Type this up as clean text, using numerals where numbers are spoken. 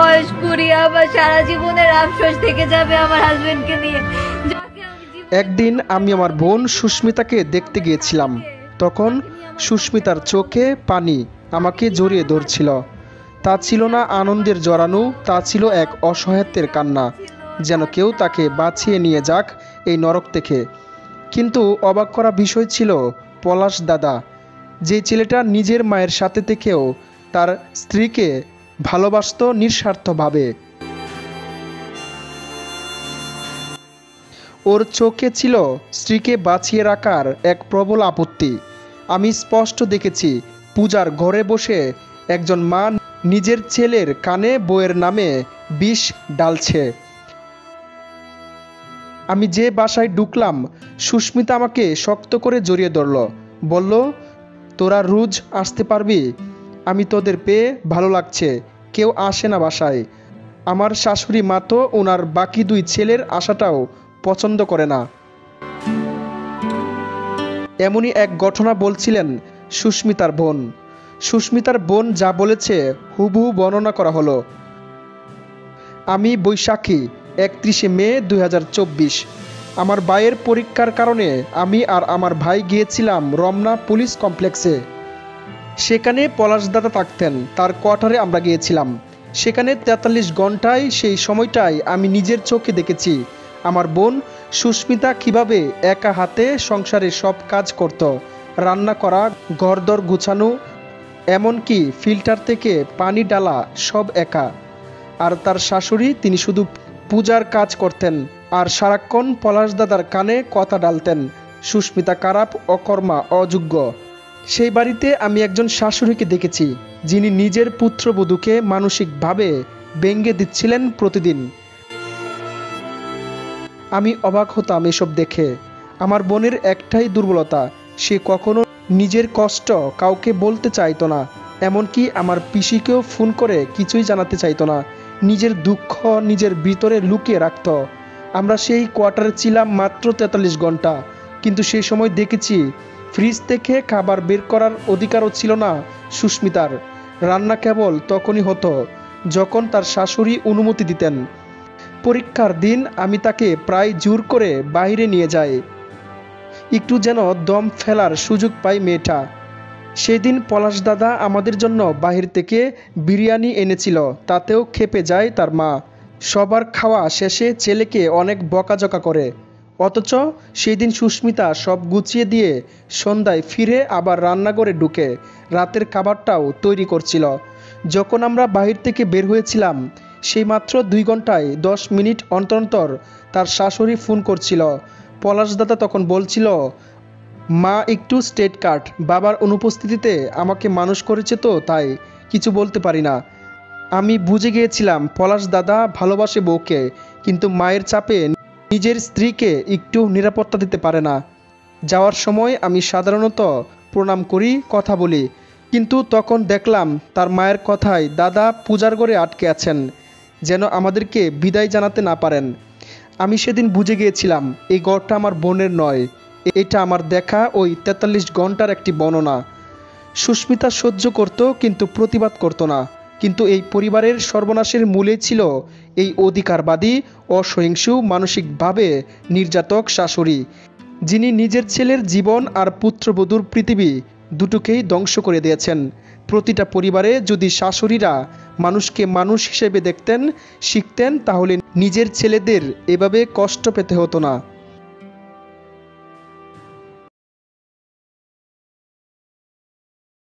বয়স 20, আমার সারা জীবনের আফসোস থেকে যাবে আমার হাজবেন্ডকে নিয়ে। একদিন আমি আমার বোন সুস্মিতাকে দেখতে গিয়েছিলাম। তখন সুস্মিতার চোখে পানি আমাকে জড়িয়ে ধরছিল। তা ছিল না আনন্দের জড়ানো, তা ছিল এক অসহায়ত্বের কান্না, যেন কেউ তাকে বাঁচিয়ে নিয়ে যাক এই নরক থেকে। কিন্তু অবাক করা বিষয় ছিল পলাশ দাদা, যে ছেলেটা নিজের মায়ের সাথে থেকেও তার স্ত্রীকে ভালোবাসত নিঃস্বার্থভাবে। ওর চোখে ছিল স্ত্রীকে বাঁচিয়ে রাখার এক প্রবল আপত্তি। আমি স্পষ্ট দেখেছি পূজার ঘরে বসে একজন মা নিজের ছেলের কানে বউয়ের নামে বিষ ঢালছে। আমি যে বাসায় ঢুকলাম, সুস্মিতা আমাকে শক্ত করে জড়িয়ে ধরল, বলল, তোরা রোজ আসতে পারবি? আমি তোদের পেয়ে ভালো লাগছে। কেউ আসে না বাসায়। আমার শাশুড়ি মা তো ওনার বাকি 2 ছেলের আশাটাও পছন্দ করে না। এমনই এক ঘটনা বলছিলেন সুস্মিতার বোন। সুস্মিতার বোন যা বলেছে হুবহু বর্ণনা করা হলো। আমি বৈশাখী 31শে মে 2024। আমার ভাইয়ের পরীক্ষার কারণে আমি আর আমার ভাই গিয়েছিলাম রমনা পুলিশ কমপ্লেক্সে। সেখানে পলাশ দাদা থাকতেন, তার কোয়ার্টারে আমরা গিয়েছিলাম। সেখানে 43 ঘন্টায় সেই সময়টায় আমি নিজের চোখে দেখেছি আমার বোন সুস্মিতা কিভাবে একা হাতে সংসারে সব কাজ করত, রান্না করা, ঘরদর গুছানো, এমনকি ফিল্টার থেকে পানি ডালা সব একা। আর তার শাশুড়ি, তিনি শুধু পূজার কাজ করতেন আর সারাক্ষণ পলাশ দাদার কানে কথা ডালতেন সুস্মিতা খারাপ, অকর্মা, অযোগ্য। সেই বাড়িতে আমি একজন শাশুড়িকে দেখেছি যিনি নিজের পুত্রবধূকে মানসিকভাবে ব্যঙ্গে দিচ্ছিলেন প্রতিদিন। আমি অবাক হতাম এসব দেখে। আমার বোনের একটাই দুর্বলতা, সে কখনো নিজের কষ্ট কাউকে বলতে চাইতো না। এমনকি আমার পিসিকেও ফোন করে কিছুই জানাতে চাইতো না। নিজের দুঃখ নিজের ভিতরে লুকিয়ে রাখত। আমরা সেই কোয়ার্টারে ছিলাম মাত্র 43 ঘন্টা, কিন্তু সেই সময় দেখেছি ফ্রিজ থেকে খাবার বের করার অধিকারও ছিল না সুস্মিতার। রান্না কেবল তখনই হতো যখন তার শাশুড়ি অনুমতি দিতেন। পরীক্ষার দিন আমি তাকে প্রায় জোর করে বাইরে নিয়ে যাই, একটু যেন দম ফেলার সুযোগ পাই মেয়েটা। সেদিন পলাশ দাদা আমাদের জন্য বাহির থেকে বিরিয়ানি এনেছিল, তাতেও ক্ষেপে যায় তার মা। সবার খাওয়া শেষে ছেলেকে অনেক বকাঝকা করে, অথচ সেই দিন সুস্মিতা সব গুছিয়ে দিয়ে সন্ধ্যায় ফিরে আবার রান্নাঘরে ঢুকে রাতের খাবারটাও তৈরি করছিল। যখন আমরা বাহির থেকে বের হয়েছিলাম, সেই মাত্র 2 ঘন্টায় 10 মিনিট অন্তর অন্তর তার শাশুড়ি ফোন করছিল। পলাশ দাদা তখন বলছিল, মা একটু স্টেট কার্ড, বাবার অনুপস্থিতিতে আমাকে মানুষ করেছে তো তাই কিছু বলতে পারি না। আমি বুঝে গিয়েছিলাম পলাশ দাদা ভালোবাসে বউকে, কিন্তু মায়ের চাপে নিজের স্ত্রীকে একটু নিরাপত্তা দিতে পারে না। যাওয়ার সময় আমি সাধারণত প্রণাম করি, কথা বলি, কিন্তু তখন দেখলাম তার মায়ের কথায় দাদা পূজার ঘরে আটকে আছেন, যেন আমাদেরকে বিদায় জানাতে না পারেন। আমি সেদিন বুঝে গিয়েছিলাম এই ঘরটা আমার বোনের নয়, এটা আমার দেখা ওই 43 ঘন্টার একটি বর্ণনা। সুস্মিতা সহ্য করত কিন্তু প্রতিবাদ করত না। কিন্তু এই পরিবারের সর্বনাশের মূলে ছিল এই অধিকারবাদী, অসহিংসু, মানসিকভাবে নির্যাতক শাশুড়ি, যিনি নিজের ছেলের জীবন আর পুত্রবধূর পৃথিবী দুটোকেই ধ্বংস করে দিয়েছেন। প্রতিটা পরিবারে যদি শাশুড়িরা মানুষকে মানুষ হিসেবে দেখতেন, শিখতেন, তাহলে নিজের ছেলেদের এভাবে কষ্ট পেতে হতো না।